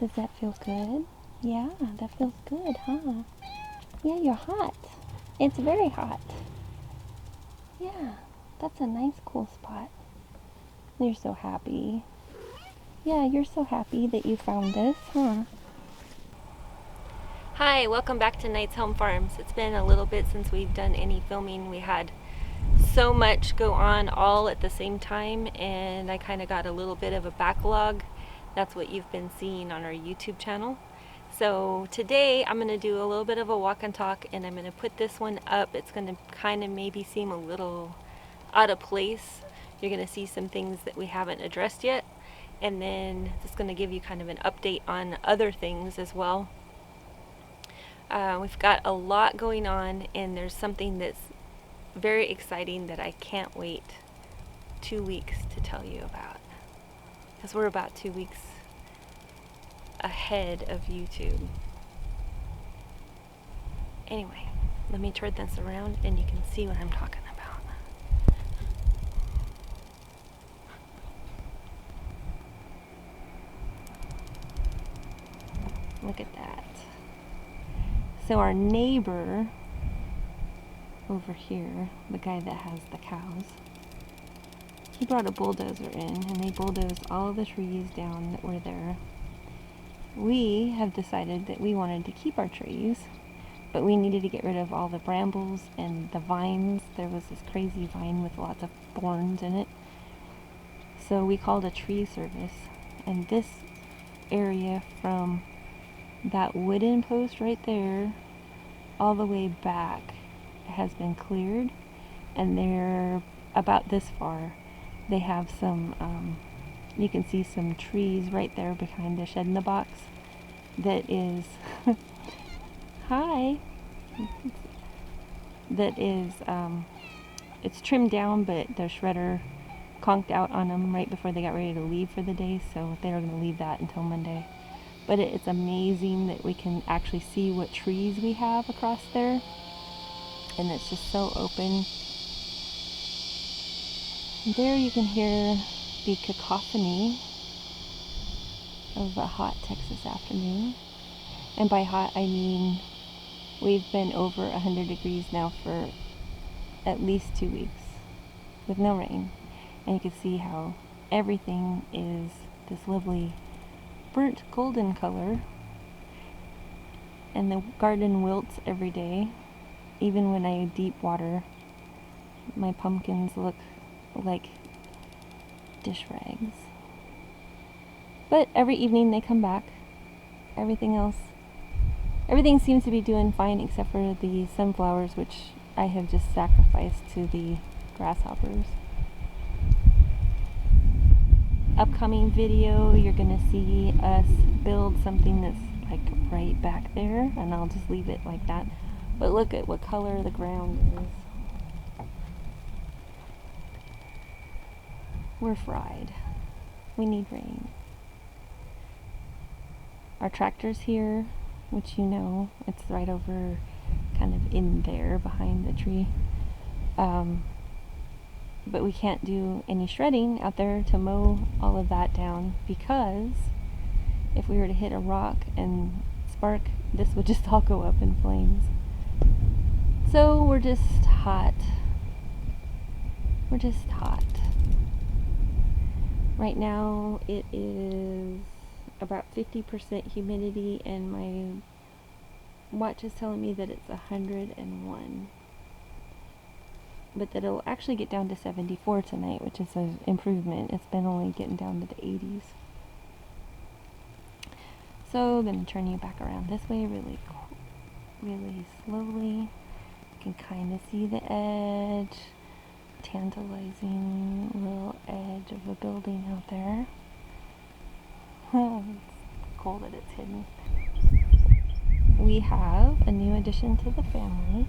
Does that feel good? Yeah, that feels good, huh? Yeah, you're hot. It's very hot. Yeah, that's a nice cool spot. You're so happy. Yeah, you're so happy that you found this, huh? Hi, welcome back to Knight's Home Farms. It's been a little bit since we've done any filming. We had so much go on all at the same time, and I kind of got a little bit of a backlog. That's what you've been seeing on our YouTube channel. So today I'm going to do a little bit of a walk and talk, and I'm going to put this one up. It's going to kind of maybe seem a little out of place. You're going to see some things that we haven't addressed yet, and then it's going to give you kind of an update on other things as well. We've got a lot going on, and there's something that's very exciting that I can't wait 2 weeks to tell you about, because we're about 2 weeks ahead of YouTube. Anyway, let me turn this around and you can see what I'm talking about. Look at that. So our neighbor over here, the guy that has the cows, he brought a bulldozer in, and they bulldozed all the trees down that were there. We have decided that we wanted to keep our trees, but we needed to get rid of all the brambles and the vines. There was this crazy vine with lots of thorns in it. So we called a tree service, and this area from that wooden post right there all the way back has been cleared, and they're about this far. They have some, you can see some trees right there behind the shed in the box that is, hi, that is, it's trimmed down, but the shredder conked out on them right before they got ready to leave for the day, so they were going to leave that until Monday. But it's amazing that we can actually see what trees we have across there, and it's just so open. There you can hear the cacophony of a hot Texas afternoon. And by hot, I mean we've been over 100 degrees now for at least 2 weeks with no rain. And you can see how everything is this lovely burnt golden color. And the garden wilts every day. Even when I deep water, my pumpkins look like dish rags. But every evening they come back. Everything seems to be doing fine except for the sunflowers, which I have just sacrificed to the grasshoppers. Upcoming video, you're gonna see us build something that's like right back there, and I'll just leave it like that. But look at what color the ground is. We're fried. We need rain. Our tractor's here, which you know, it's right over kind of in there behind the tree. But we can't do any shredding out there to mow all of that down, because if we were to hit a rock and spark, this would just all go up in flames. So we're just hot. We're just hot. Right now it is about 50% humidity, and my watch is telling me that it's 101. But that it'll actually get down to 74 tonight, which is an improvement. It's been only getting down to the 80s. So I'm going to turn you back around this way really slowly. You can kind of see the edge. Tantalizing little edge of a building out there. It's cool that it's hidden. We have a new addition to the family.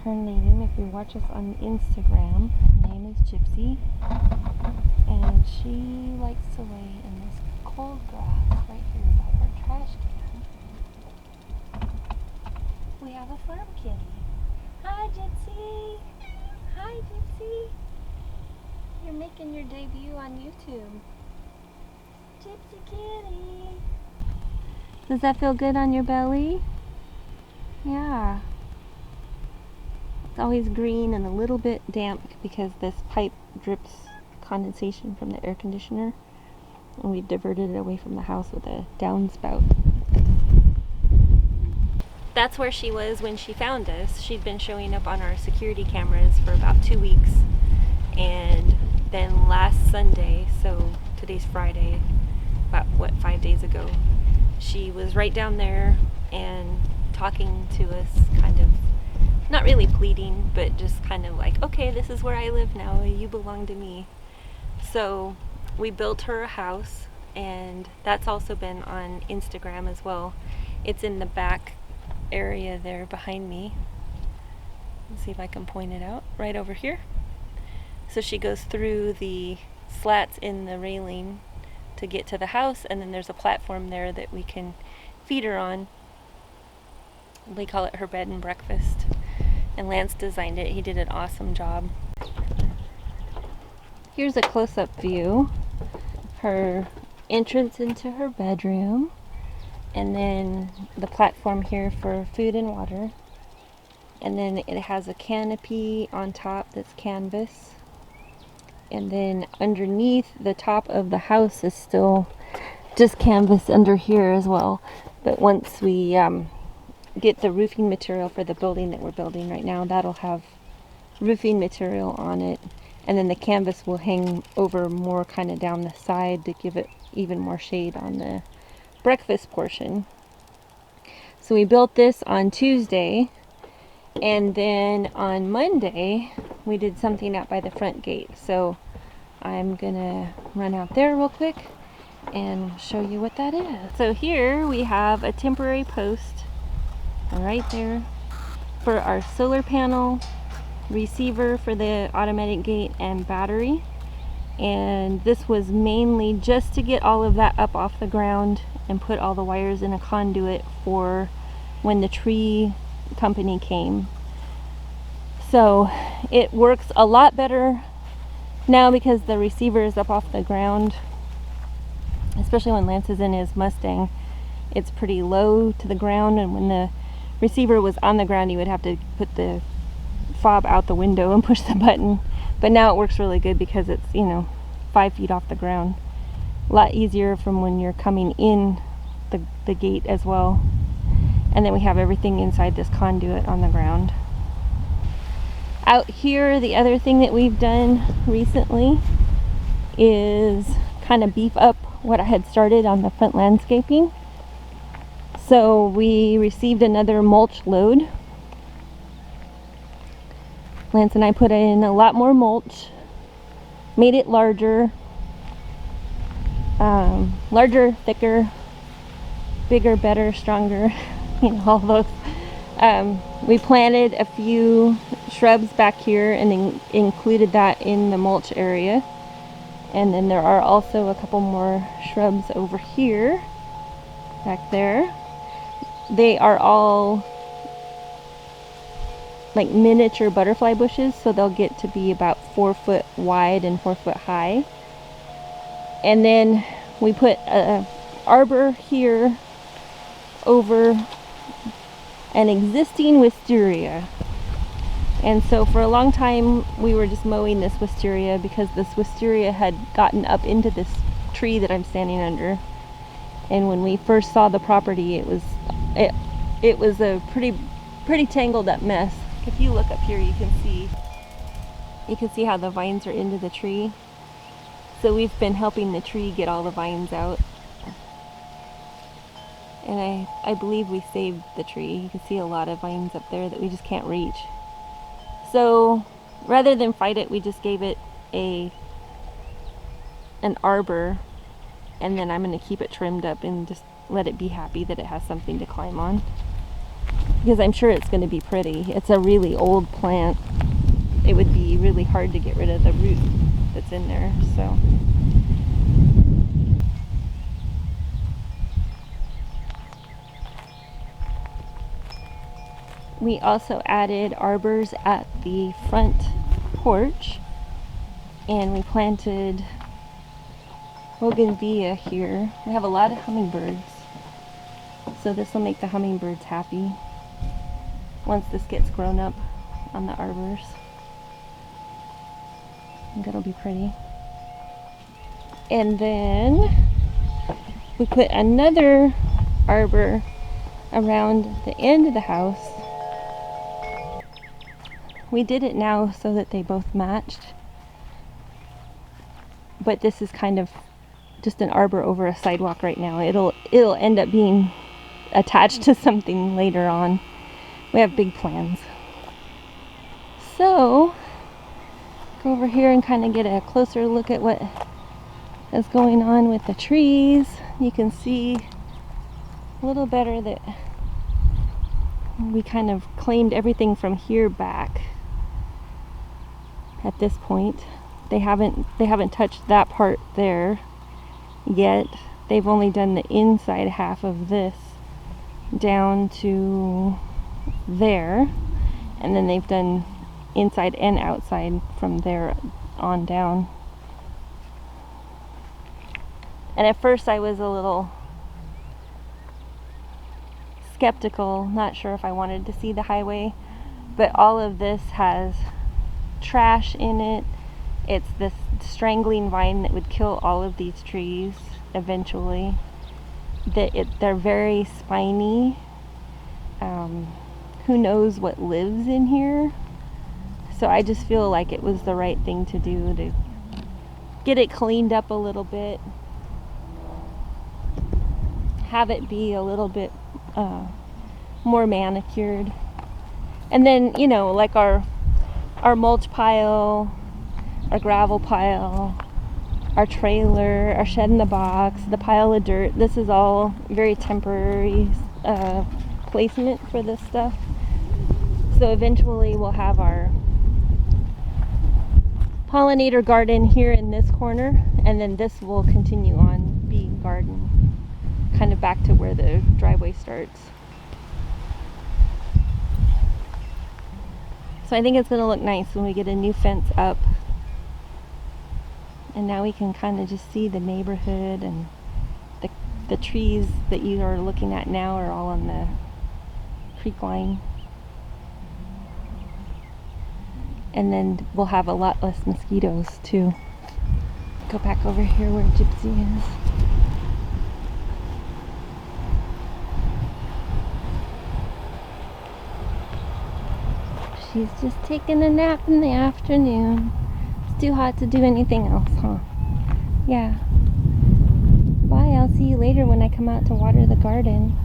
Her name, if you watch us on Instagram, her name is Gypsy, and she likes to lay in this cold grass right here by our trash can. We have a farm kitty. Hi, Gypsy! Hi, Gypsy! You're making your debut on YouTube. Gypsy kitty! Does that feel good on your belly? Yeah. It's always green and a little bit damp because this pipe drips condensation from the air conditioner, and we diverted it away from the house with a downspout. That's where she was when she found us. She'd been showing up on our security cameras for about 2 weeks, and then last Sunday, so today's Friday, about 5 days ago, she was right down there and talking to us, kind of not really pleading, but just kind of like, okay, this is where I live now, you belong to me. So we built her a house, and that's also been on Instagram as well. It's in the back area there behind me. Let's see if I can point it out, right over here. So she goes through the slats in the railing to get to the house, and then there's a platform there that we can feed her on. They call it her bed and breakfast, and Lance designed it. He did an awesome job. Here's a close-up view. Her entrance into her bedroom, and then the platform here for food and water, and then it has a canopy on top that's canvas, and then underneath the top of the house is still just canvas under here as well. But once we get the roofing material for the building that we're building right now, that'll have roofing material on it, and then the canvas will hang over more kind of down the side to give it even more shade on the breakfast portion. So we built this on Tuesday, and then on Monday we did something out by the front gate. So I'm gonna run out there real quick and show you what that is. So here we have a temporary post right there for our solar panel, receiver for the automatic gate, and battery. And this was mainly just to get all of that up off the ground and put all the wires in a conduit for when the tree company came. So it works a lot better now because the receiver is up off the ground, especially when Lance is in his Mustang. It's pretty low to the ground, and when the receiver was on the ground, you would have to put the fob out the window and push the button. But now it works really good because it's, 5 feet off the ground. A lot easier from when you're coming in the gate as well. And then we have everything inside this conduit on the ground. Out here, the other thing that we've done recently is kind of beef up what I had started on the front landscaping. So we received another mulch load. Lance and I put in a lot more mulch, made it larger, thicker, bigger, better, stronger, all those. We planted a few shrubs back here and included that in the mulch area. And then there are also a couple more shrubs over here, back there. They are all like miniature butterfly bushes, so they'll get to be about 4 foot wide and 4 foot high. And then we put a arbor here over an existing wisteria. And so for a long time we were just mowing this wisteria because this wisteria had gotten up into this tree that I'm standing under. And when we first saw the property, it was a pretty tangled up mess. If you look up here, you can see how the vines are into the tree. So we've been helping the tree get all the vines out. And I believe we saved the tree. You can see a lot of vines up there that we just can't reach. So rather than fight it, we just gave it an arbor, and then I'm going to keep it trimmed up and just let it be happy that it has something to climb on. Because I'm sure it's going to be pretty. It's a really old plant. It would be really hard to get rid of the root that's in there. So we also added arbors at the front porch, and we planted bougainvillea here. We have a lot of hummingbirds. So this will make the hummingbirds happy once this gets grown up on the arbors. I think it'll be pretty. And then we put another arbor around the end of the house. We did it now so that they both matched. But this is kind of just an arbor over a sidewalk right now. It'll end up being attached to something later on. We have big plans. So, go over here and kind of get a closer look at what is going on with the trees. You can see a little better that we kind of claimed everything from here back at this point. They haven't touched that part there yet. They've only done the inside half of this down to there, and then they've done inside and outside from there on down. And at first I was a little skeptical, not sure if I wanted to see the highway, but all of this has trash in it. It's this strangling vine that would kill all of these trees eventually. They're very spiny. Who knows what lives in here? So I just feel like it was the right thing to do to get it cleaned up a little bit, have it be a little bit more manicured, and then, you know, like our mulch pile, our gravel pile, our trailer, our shed in the box, the pile of dirt, this is all very temporary placement for this stuff. So eventually we'll have our pollinator garden here in this corner, and then this will continue on being garden, kind of back to where the driveway starts. So I think it's going to look nice when we get a new fence up. And now we can kind of just see the neighborhood, and the trees that you are looking at now are all on the creek line. And then we'll have a lot less mosquitoes too. Go back over here where Gypsy is. She's just taking a nap in the afternoon. It's too hot to do anything else, huh? Yeah. Bye, I'll see you later when I come out to water the garden.